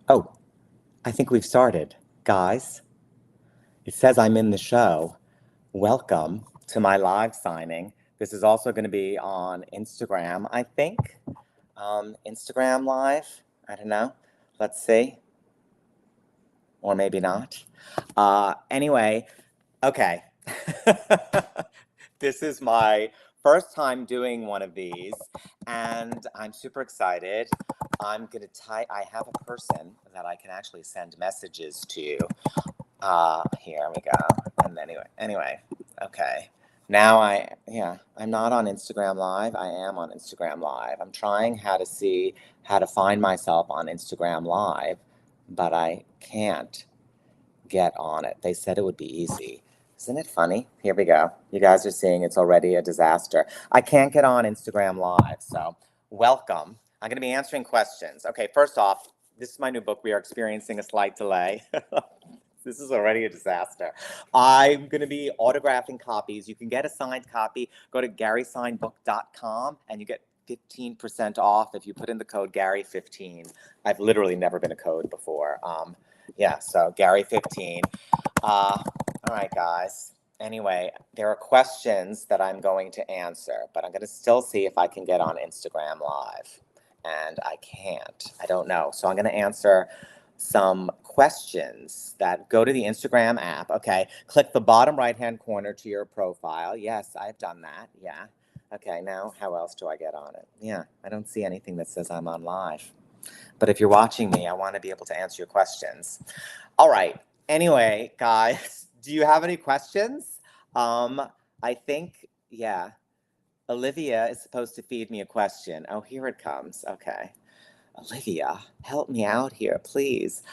Oh, I think we've started. Guys, it says I'm in the show. Welcome to my live signing. This is also going to be on Instagram, I think. Instagram Live. I don't know. Let's see. Or maybe not. Anyway, okay. This is my first time doing one of these, and I'm super excited. I'm going to type, I have a person that I can actually send messages to. Here we go. And anyway, okay. Now I'm not on Instagram Live. I am on Instagram Live. I'm trying how to see how to find myself on Instagram Live, but I can't get on it. They said it would be easy. Isn't it funny? Here we go. You guys are seeing it's already a disaster. I can't get on Instagram Live, so welcome. I'm going to be answering questions. Okay, first off, this is my new book. We are experiencing a slight delay. This is already a disaster. I'm going to be autographing copies. You can get a signed copy. Go to GarySignedBook.com and you get 15% off if you put in the code Gary15. I've literally never been a code before. Yeah, so Gary15. All right, guys. Anyway, there are questions that I'm going to answer, but I'm going to still see if I can get on Instagram Live. And I can't. I don't know. So I'm going to answer some questions that go to the Instagram app. Okay, click the bottom right-hand corner to your profile. Yes, I've done that. Yeah. Okay, now how else do I get on it? Yeah, I don't see anything that says I'm on live. But if you're watching me, I want to be able to answer your questions. All right. Anyway, guys, do you have any questions? I think, yeah, Olivia is supposed to feed me a question. Oh, here it comes. Okay. Olivia, help me out here, please.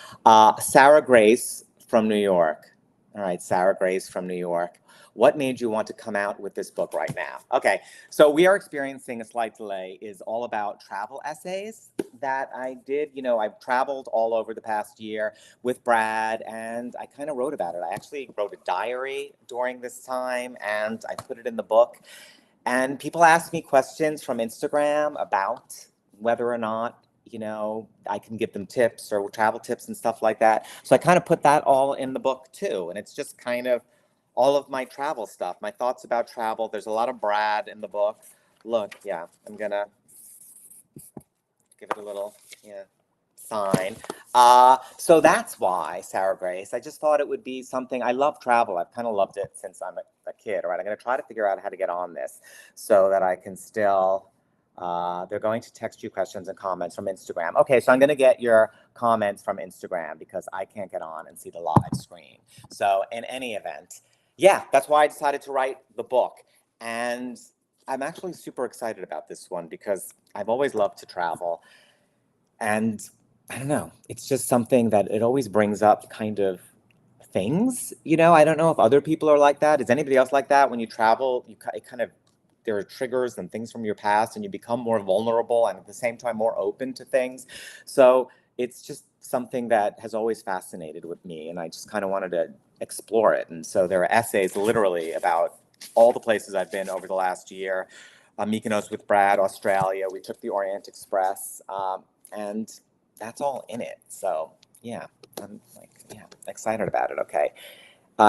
Sarah Grace from New York. All right, Sarah Grace from New York. What made you want to come out with this book right now? Okay, so we are experiencing a slight delay is all about travel essays that I did. You know, I've traveled all over the past year with Brad, and I kind of wrote about it. I actually wrote a diary during this time, and I put it in the book. And people ask me questions from Instagram about whether or not, you know, I can give them tips or travel tips and stuff like that. So I kind of put that all in the book too. And it's just kind of all of my travel stuff, my thoughts about travel. There's a lot of Brad in the book. Look, yeah, I'm gonna give it a little, yeah, sign. So that's why, Sarah Grace, I just thought it would be something. I love travel. I've kind of loved it since I'm a kid. All right, I'm going to try to figure out how to get on this so that I can still. They're going to text you questions and comments from Instagram. Okay, so I'm going to get your comments from Instagram because I can't get on and see the live screen. So in any event, yeah, that's why I decided to write the book. And I'm actually super excited about this one because I've always loved to travel. And I don't know, it's just something that it always brings up kind of things. You know, I don't know if other people are like that. Is anybody else like that? When you travel, it kind of, there are triggers and things from your past and you become more vulnerable and at the same time more open to things. So it's just something that has always fascinated with me and I just kind of wanted to explore it. And so there are essays literally about all the places I've been over the last year. Mykonos with Brad, Australia. We took the Orient Express, and that's all in it. So yeah, I'm like, yeah, excited about it. Okay.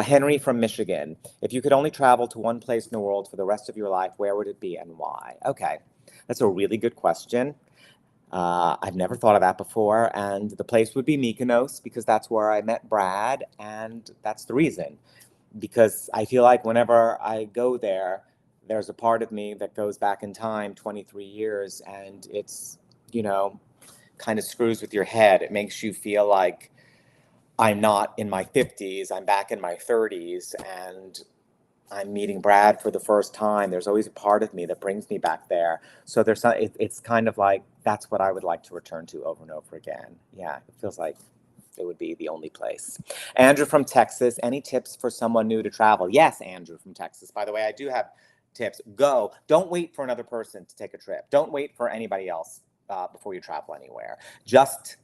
Henry from Michigan. If you could only travel to one place in the world for the rest of your life, where would it be and why? Okay, that's a really good question. I've never thought of that before, and the place would be Mykonos because that's where I met Brad, and that's the reason. Because I feel like whenever I go there, there's a part of me that goes back in time 23 years, and it's, you know, kind of screws with your head. It makes you feel like I'm not in my 50s, I'm back in my 30s, and I'm meeting Brad for the first time. There's always a part of me that brings me back there. So it's kind of like that's what I would like to return to over and over again. Yeah, it feels like it would be the only place. Andrew from Texas, any tips for someone new to travel? Yes, Andrew from Texas. By the way, I do have tips. Go. Don't wait for another person to take a trip. Don't wait for anybody else before you travel anywhere. Just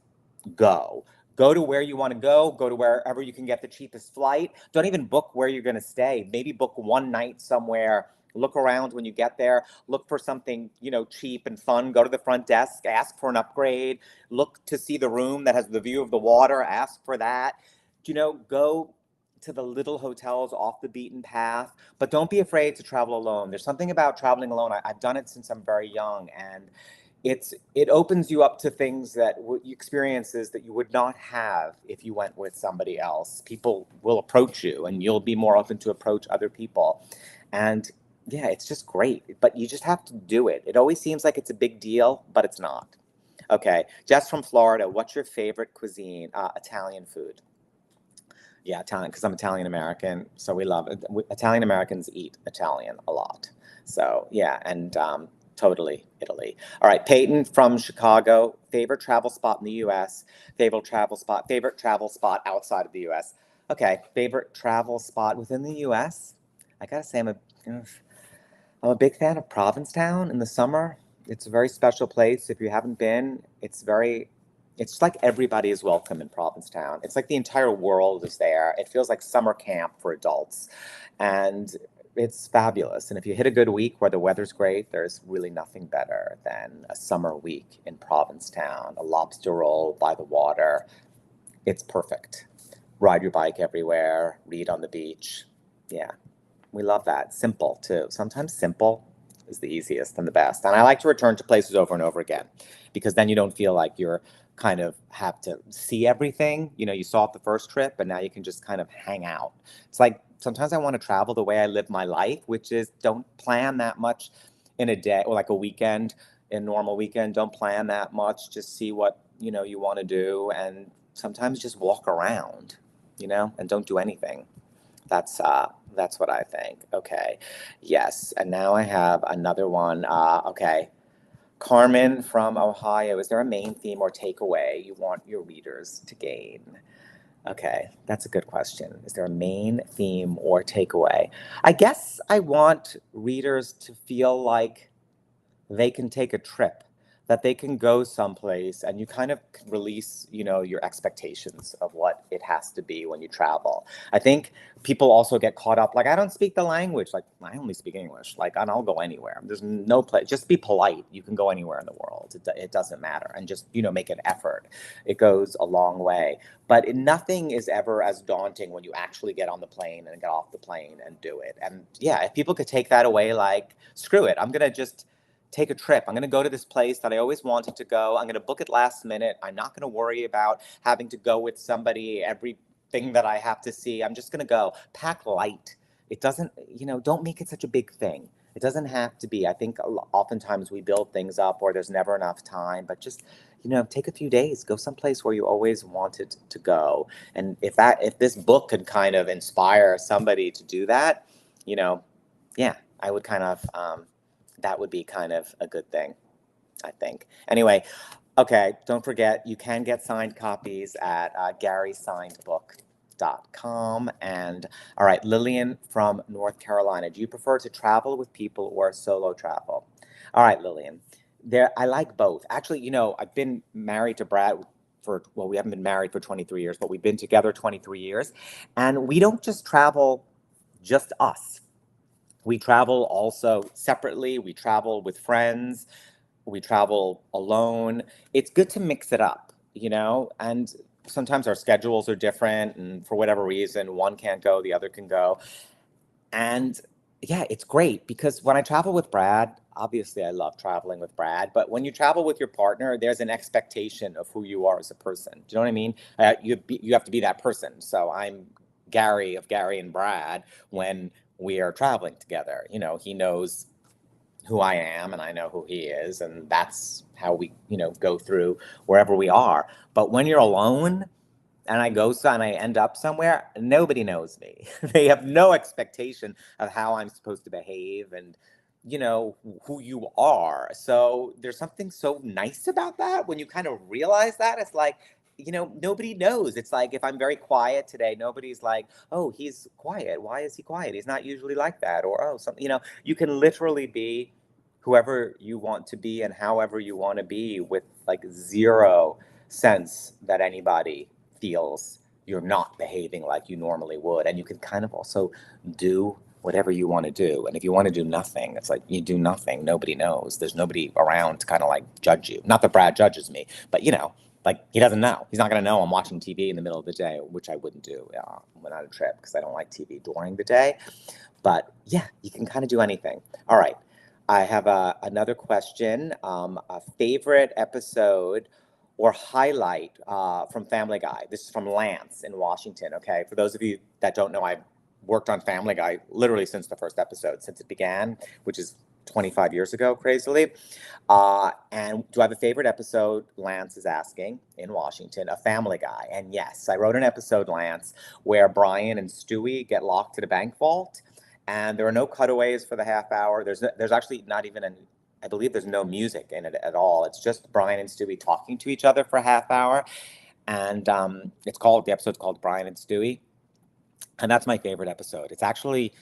go. Go to where you want to go. Go to wherever you can get the cheapest flight. Don't even book where you're going to stay. Maybe book one night somewhere Look around when you get there. Look for something, cheap and fun. Go to the front desk, ask for an upgrade. Look to see the room that has the view of the water, ask for that. Go to the little hotels off the beaten path, but don't be afraid to travel alone. There's something about traveling alone. I've done it since I'm very young, and it opens you up to things that experiences that you would not have if you went with somebody else. People will approach you, and you'll be more open to approach other people, and yeah, it's just great. But you just have to do it. It always seems like it's a big deal, but it's not. Okay, Jess from Florida, what's your favorite cuisine? Italian food. Yeah, Italian, because I'm Italian American, so we love it. Italian Americans eat Italian a lot. So yeah, and totally Italy. All right, Peyton from Chicago, favorite travel spot in the U.S., favorite travel spot outside of the U.S. Okay, favorite travel spot within the U.S. I gotta say, I'm a big fan of Provincetown in the summer. It's a very special place. If you haven't been, it's like everybody is welcome in Provincetown. It's like the entire world is there. It feels like summer camp for adults. And it's fabulous. And if you hit a good week where the weather's great, there's really nothing better than a summer week in Provincetown, a lobster roll by the water. It's perfect. Ride your bike everywhere, read on the beach. Yeah, we love that. Simple, too. Sometimes simple is the easiest and the best. And I like to return to places over and over again, because then you don't feel like you're kind of have to see everything. You saw it the first trip, and now you can just kind of hang out. It's like sometimes I want to travel the way I live my life, which is don't plan that much in a day, or like a weekend, a normal weekend. Don't plan that much. Just see what you want to do, and sometimes just walk around, and don't do anything. That's what I think. Okay. Yes. And now I have another one. Okay. Carmen from Ohio, is there a main theme or takeaway you want your readers to gain? Okay, that's a good question. Is there a main theme or takeaway? I guess I want readers to feel like they can take a trip, that they can go someplace, and you kind of release, your expectations of what it has to be when you travel. I think people also get caught up, like, I don't speak the language. Like, I only speak English. Like, and I'll go anywhere. There's no place. Just be polite. You can go anywhere in the world. It doesn't matter. And just, make an effort. It goes a long way. But nothing is ever as daunting when you actually get on the plane and get off the plane and do it. And yeah, if people could take that away, like, screw it. I'm going to just take a trip. I'm going to go to this place that I always wanted to go. I'm going to book it last minute. I'm not going to worry about having to go with somebody, everything that I have to see. I'm just going to go. Pack light. It doesn't, don't make it such a big thing. It doesn't have to be. I think oftentimes we build things up or there's never enough time, but just, take a few days, go someplace where you always wanted to go. And if this book could kind of inspire somebody to do that, yeah, I would kind of, that would be kind of a good thing, I think. Anyway, okay, don't forget, you can get signed copies at GarySignedBook.com. And all right, Lillian from North Carolina, do you prefer to travel with people or solo travel? All right, Lillian, I like both. Actually, I've been married to Brad we haven't been married for 23 years, but we've been together 23 years. And we don't just travel just us. We travel also separately. We travel with friends. We travel alone. It's good to mix it up, and sometimes our schedules are different. And for whatever reason, one can't go, the other can go. And yeah, it's great because when I travel with Brad, obviously I love traveling with Brad, but when you travel with your partner, there's an expectation of who you are as a person. Do you know what I mean? You have to be that person. So I'm Gary of Gary and Brad when we are traveling together. He knows who I am and I know who he is, and that's how we, go through wherever we are. But when you're alone and I end up somewhere, nobody knows me. They have no expectation of how I'm supposed to behave and, who you are. So there's something so nice about that when you kind of realize that. It's like, nobody knows. It's like if I'm very quiet today, nobody's like, oh, he's quiet. Why is he quiet? He's not usually like that. Or, oh, something, you can literally be whoever you want to be and however you want to be with like zero sense that anybody feels you're not behaving like you normally would. And you can kind of also do whatever you want to do. And if you want to do nothing, it's like you do nothing. Nobody knows. There's nobody around to kind of like judge you. Not that Brad judges me, but you know, like he doesn't know. He's not going to know I'm watching TV in the middle of the day, which I wouldn't do when on a trip because I don't like TV during the day. But yeah, you can kind of do anything. All right. I have another question. A favorite episode or highlight from Family Guy. This is from Lance in Washington. Okay. For those of you that don't know, I've worked on Family Guy literally since the first episode, since it began, which is 25 years ago, crazily. And do I have a favorite episode? Lance is asking in Washington, a Family Guy. And yes, I wrote an episode, Lance, where Brian and Stewie get locked in a bank vault. And there are no cutaways for the half hour. There's actually not even I believe there's no music in it at all. It's just Brian and Stewie talking to each other for a half hour. And the episode's called Brian and Stewie. And that's my favorite episode. It's actually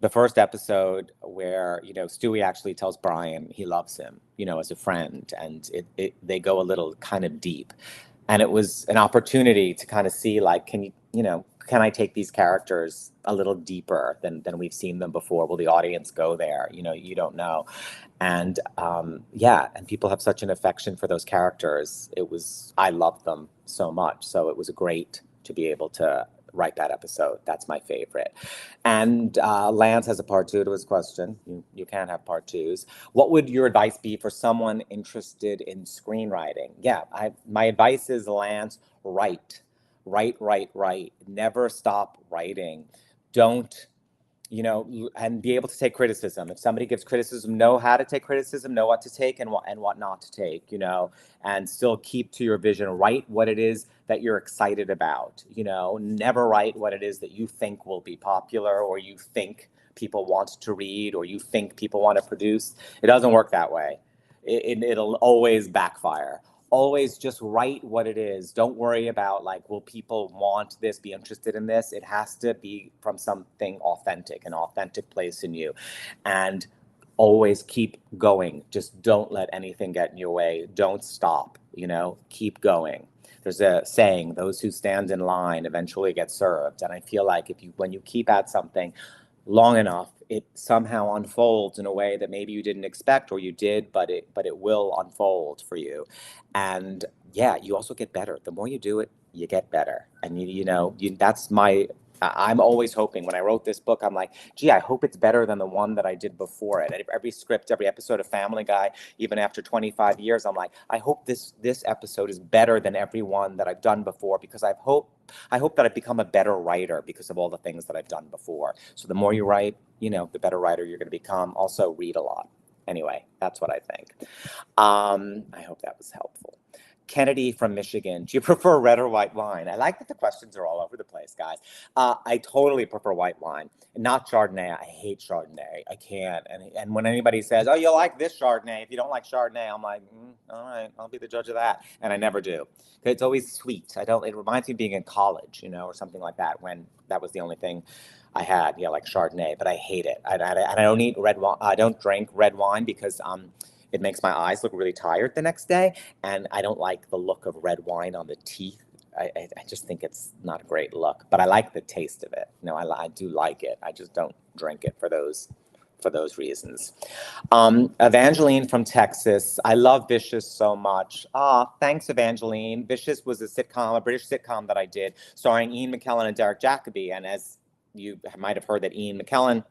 the first episode where, you know, Stewie actually tells Brian he loves him, you know, as a friend. And they go a little kind of deep. And it was an opportunity to kind of see, like, can I take these characters a little deeper than we've seen them before? Will the audience go there? You know, you don't know. And and people have such an affection for those characters. I loved them so much. So it was great to be able to write that episode. That's my favorite. And Lance has a part two to his question. You can't have part twos. What would your advice be for someone interested in screenwriting? Yeah, my advice is, Lance, write. Never stop writing. Don't, and be able to take criticism. If somebody gives criticism, know how to take criticism, know what to take and what not to take, and still keep to your vision. Write what it is that you're excited about, never write what it is that you think will be popular or you think people want to read or you think people want to produce. It doesn't work that way. It'll always backfire. Always just write what it is. Don't worry about, like, will people want this, be interested in this? It has to be from something authentic, an authentic place in you. And always keep going. Just don't let anything get in your way. Don't stop, keep going. There's a saying, those who stand in line eventually get served. And I feel like when you keep at something long enough, it somehow unfolds in a way that maybe you didn't expect, or you did, but it will unfold for you. And yeah, you also get better. The more you do it, you get better. And I'm always hoping. When I wrote this book, I'm like, gee, I hope it's better than the one that I did before it. Every script, every episode of Family Guy, even after 25 years, I'm like, I hope this episode is better than every one that I've done before, because I hope that I've become a better writer because of all the things that I've done before. So the more you write, the better writer you're going to become. Also, read a lot. Anyway, that's what I think. I hope that was helpful. Kennedy from Michigan, do you prefer red or white wine? I like that the questions are all over the place, guys. I totally prefer white wine, not Chardonnay. I hate Chardonnay. I can't. And when anybody says, oh, you like this Chardonnay, if you don't like Chardonnay, I'm like, all right, I'll be the judge of that. And I never do. It's always sweet. It reminds me of being in college, or something like that, when that was the only thing I had, like Chardonnay, but I hate it. I don't eat red wine. I don't drink red wine because it makes my eyes look really tired the next day, and I don't like the look of red wine on the teeth. I just think it's not a great look, but I like the taste of it. I do like it. I just don't drink it for those reasons. Evangeline from Texas. I love Vicious so much. Thanks, Evangeline. Vicious was a British sitcom that I did, starring Ian McKellen and Derek Jacobi. And as you might have heard, that Ian McKellen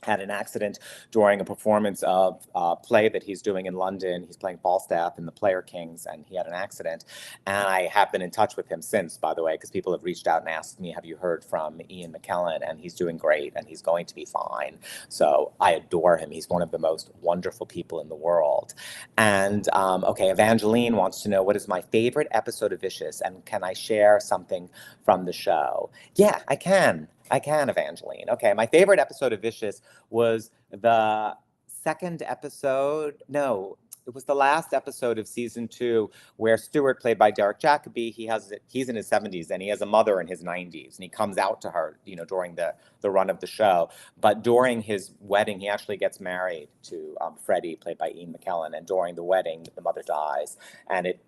had an accident during a performance of a play that he's doing in London. He's playing Falstaff in The Player Kings, and he had an accident. And I have been in touch with him since, by the way, because people have reached out and asked me, have you heard from Ian McKellen? And he's doing great, and he's going to be fine. So I adore him. He's one of the most wonderful people in the world. And, Evangeline wants to know, what is my favorite episode of Vicious, and can I share something from the show? Yeah, I can, Evangeline. Okay, my favorite episode of Vicious was the second episode. No, it was the last episode of season 2, where Stuart, played by Derek Jacobi, he's in his 70s and he has a mother in his 90s, and he comes out to her, during the run of the show. But during his wedding, he actually gets married to Freddie, played by Ian McKellen, and during the wedding, the mother dies, and it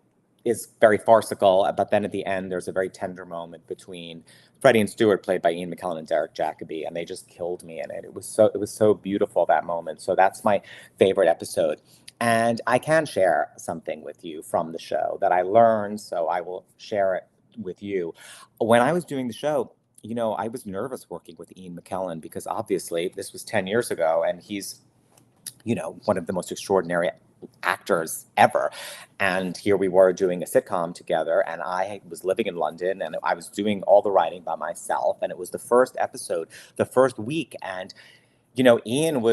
is very farcical, but then at the end, there's a very tender moment between Freddie and Stuart, played by Ian McKellen and Derek Jacobi, and they just killed me in it. It was so beautiful, that moment. So that's my favorite episode. And I can share something with you from the show that I learned, so I will share it with you. When I was doing the show, I was nervous working with Ian McKellen because obviously this was 10 years ago, and he's, one of the most extraordinary actors ever. And here we were doing a sitcom together, and I was living in London, and I was doing all the writing by myself. And it was the first episode, the first week, and Ian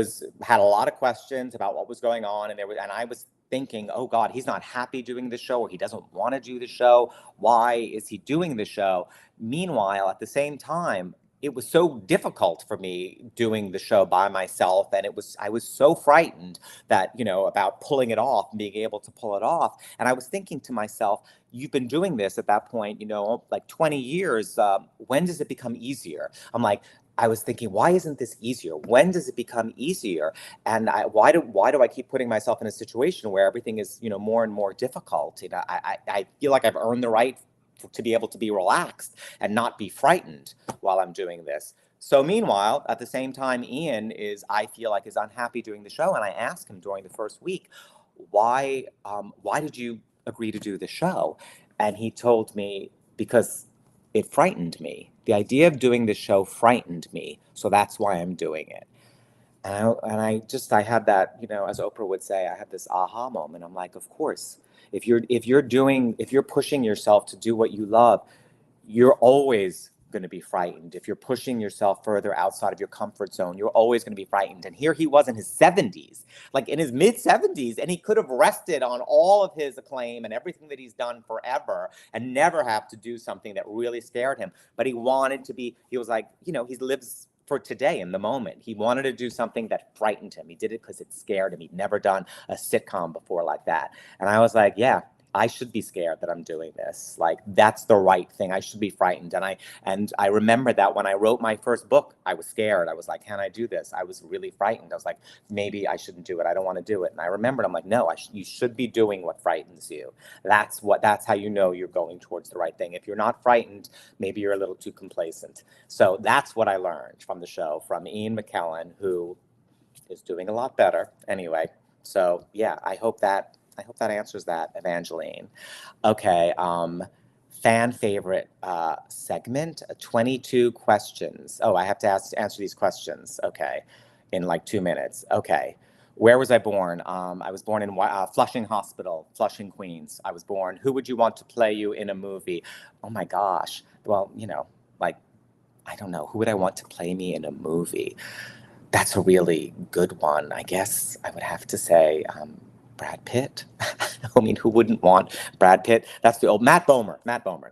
had a lot of questions about what was going on, and I was thinking, oh God, he's not happy doing the show, or he doesn't want to do the show. Why is he doing the show? Meanwhile, at the same time, it was so difficult for me doing the show by myself, and I was so frightened that about pulling it off and being able to pull it off. And I was thinking to myself, you've been doing this at that point, like 20 years. When does it become easier? I was thinking, why isn't this easier? When does it become easier? And why do I keep putting myself in a situation where everything is, more and more difficult? I feel like I've earned the right to be able to be relaxed and not be frightened while I'm doing this. So meanwhile, at the same time, Ian I feel like is unhappy doing the show. And I asked him during the first week, why did you agree to do the show? And he told me, because it frightened me. The idea of doing the show frightened me, so that's why I'm doing it. And I had that, as Oprah would say, I had this aha moment. I'm like, of course, if you're pushing yourself to do what you love, you're always going to be frightened. If you're pushing yourself further outside of your comfort zone, you're always going to be frightened. And here he was in his 70s, like in his mid 70s, and he could have rested on all of his acclaim and everything that he's done forever and never have to do something that really scared him. But he was like, he lives for today in the moment. He wanted to do something that frightened him. He did it because it scared him. He'd never done a sitcom before like that. And I was like, yeah, I should be scared that I'm doing this. Like, that's the right thing. I should be frightened. And I remember that when I wrote my first book, I was scared. I was like, can I do this? I was really frightened. I was like, maybe I shouldn't do it. I don't want to do it. And I remembered, I'm like, no, you should be doing what frightens you. That's how you know you're going towards the right thing. If you're not frightened, maybe you're a little too complacent. So that's what I learned from the show, from Ian McKellen, who is doing a lot better anyway. So yeah, I hope that answers that, Evangeline. Okay, fan favorite segment, 22 questions. Oh, I have to answer these questions, okay, in like 2 minutes. Okay, where was I born? I was born in Flushing Hospital, Flushing, Queens. I was born. Who would you want to play you in a movie? Oh my gosh, well, I don't know, who would I want to play me in a movie? That's a really good one. I guess I would have to say Brad Pitt. I mean, who wouldn't want Brad Pitt? That's the old Matt Bomer.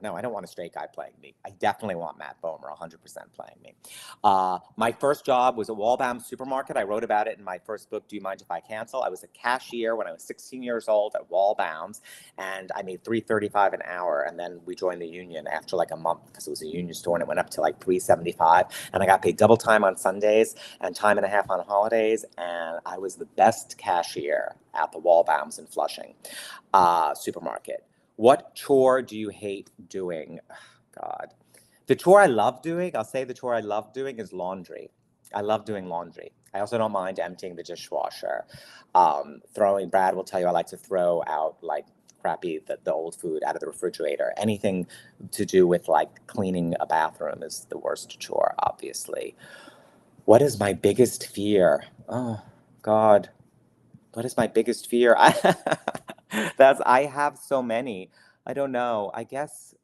No, I don't want a straight guy playing me. I definitely want Matt Bomer 100% playing me. My first job was at Walbaum Supermarket. I wrote about it in my first book, Do You Mind If I Cancel? I was a cashier when I was 16 years old at Walbaum's, and I made $3.35 an hour. And then we joined the union after like a month because it was a union store, and it went up to like $3.75. And I got paid double time on Sundays and time and a half on holidays. And I was the best cashier at the Walbaum's in Flushing supermarket. What chore do you hate doing? Oh, God. The chore I love doing, I'll say the chore I love doing is laundry. I love doing laundry. I also don't mind emptying the dishwasher. Brad will tell you I like to throw out like crappy, the old food out of the refrigerator. Anything to do with like cleaning a bathroom is the worst chore, obviously. What is my biggest fear? Oh, God. What is my biggest fear? I have so many. I don't know. I guess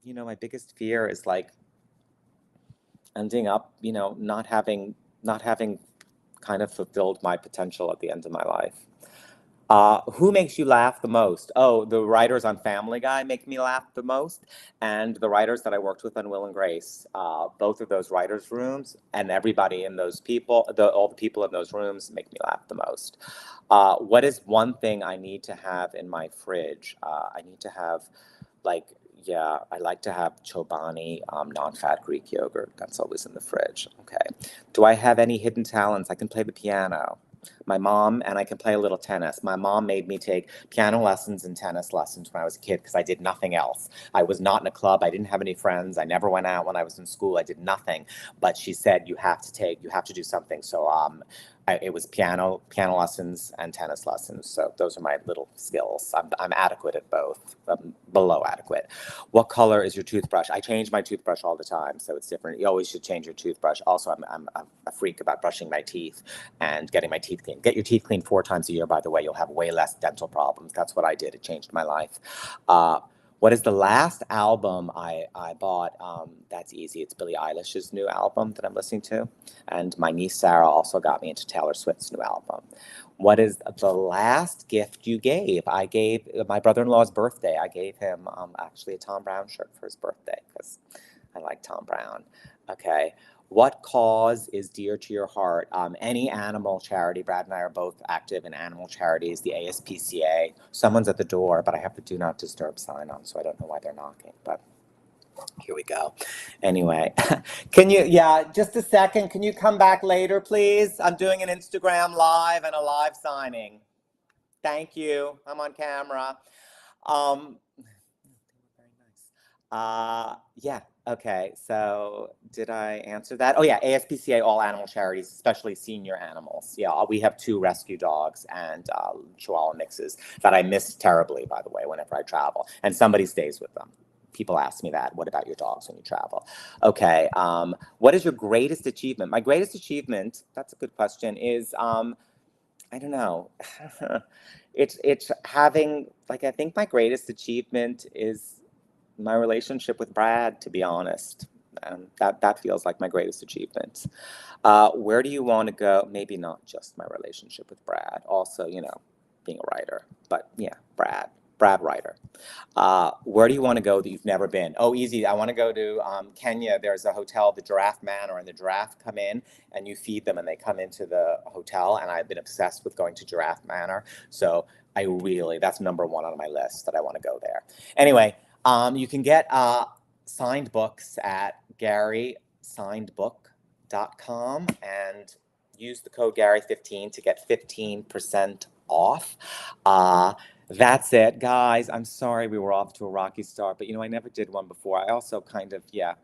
my biggest fear is like ending up, not having kind of fulfilled my potential at the end of my life. Who makes you laugh the most? Oh, the writers on Family Guy make me laugh the most, and the writers that I worked with on Will and Grace. Both of those writers' rooms and everybody in those people, all the people in those rooms make me laugh the most. What is one thing I need to have in my fridge? I need to have, I like to have Chobani non-fat Greek yogurt. That's always in the fridge. Okay. Do I have any hidden talents? I can play the piano. my mom, and I can play a little tennis. My mom made me take piano lessons and tennis lessons when I was a kid because I did nothing else. I was not in a club. I didn't have any friends. I never went out when I was in school. I did nothing. But she said, you have to do something. So it was piano lessons and tennis lessons. So those are my little skills. I'm adequate at both. I'm below adequate. What color is your toothbrush? I change my toothbrush all the time, so it's different. You always should change your toothbrush. Also, I'm a freak about brushing my teeth and getting my teeth clean. Get your teeth cleaned 4 times a year, by the way. You'll have way less dental problems. That's what I did. It changed my life. What is the last album I bought? That's easy. It's Billie Eilish's new album that I'm listening to. And my niece Sarah also got me into Taylor Swift's new album. What is the last gift you gave? I gave my brother-in-law's birthday. I gave him actually a Tom Brown shirt for his birthday because I like Tom Brown. Okay. What cause is dear to your heart? Any animal charity. Brad and I are both active in animal charities, the ASPCA. Someone's at the door, but I have the do not disturb sign on, so I don't know why they're knocking, but here we go. Anyway, just a second. Can you come back later, please? I'm doing an Instagram live and a live signing. Thank you. I'm on camera. Yeah. Okay. So did I answer that? Oh yeah. ASPCA, all animal charities, especially senior animals. Yeah. We have 2 rescue dogs and Chihuahua mixes that I miss terribly, by the way, whenever I travel, and somebody stays with them. People ask me that. What about your dogs when you travel? Okay. What is your greatest achievement? My greatest achievement, that's a good question, is, I don't know. It's having, like, I think my greatest achievement is my relationship with Brad, to be honest. That feels like my greatest achievement. Where do you want to go? Maybe not just my relationship with Brad. Also, being a writer. But yeah, Brad writer. Where do you want to go that you've never been? Oh, easy. I want to go to Kenya. There's a hotel, the Giraffe Manor, and the giraffe come in and you feed them and they come into the hotel. And I've been obsessed with going to Giraffe Manor. So that's number 1 on my list that I want to go there. Anyway, you can get signed books at GarySignedBook.com and use the code Gary15 to get 15% off. That's it, guys. I'm sorry we were off to a rocky start, but I never did one before. I also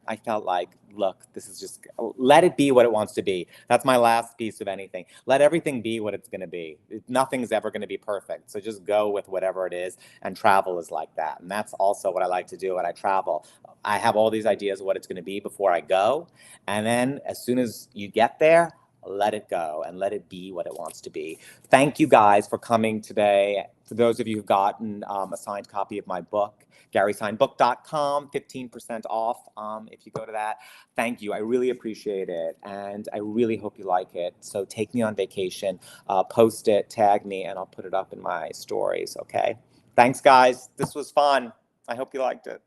I felt like, look, this is just, let it be what it wants to be. That's my last piece of anything. Let everything be what it's going to be. Nothing's ever going to be perfect. So just go with whatever it is, and travel is like that. And that's also what I like to do when I travel. I have all these ideas of what it's going to be before I go. And then as soon as you get there, let it go and let it be what it wants to be. Thank you guys for coming today. For those of you who've gotten a signed copy of my book, GarySignedBook.com, 15% off if you go to that. Thank you. I really appreciate it. And I really hope you like it. So take me on vacation, post it, tag me, and I'll put it up in my stories, okay? Thanks, guys. This was fun. I hope you liked it.